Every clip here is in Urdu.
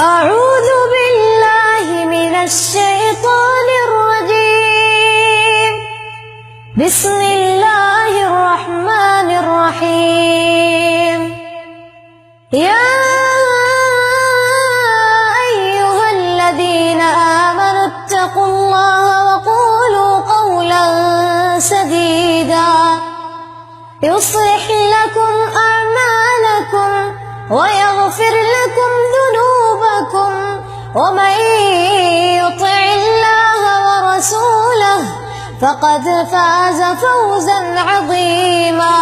أعوذ بالله من الشيطان الرجيم. بسم الله الرحمن الرحيم. يا أيها الذين آمنوا اتقوا الله وقولوا قولا سديدا يصلح لكم أعمالكم ويغفر لكم ذنوبكم ومن يطع الله ورسوله فقد فاز فوزا عظيما.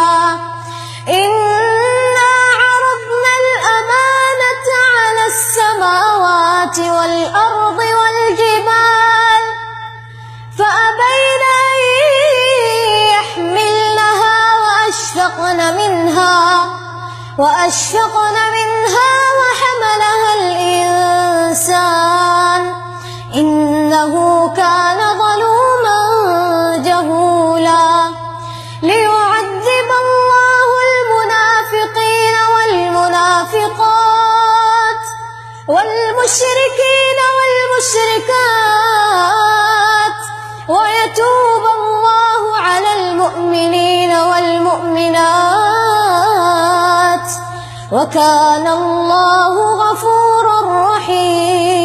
إنا عرضنا الأمانة على السماوات والأرض والجبال فأبين أن يحملنها وأشفقن منها وحملها الإنسان إنه كان ظلوما جهولا. ليعذب الله المنافقين والمنافقات والمشركين والمشركات ويتوب الله على المؤمنين والمؤمنات وكان الله غفورا رحيما.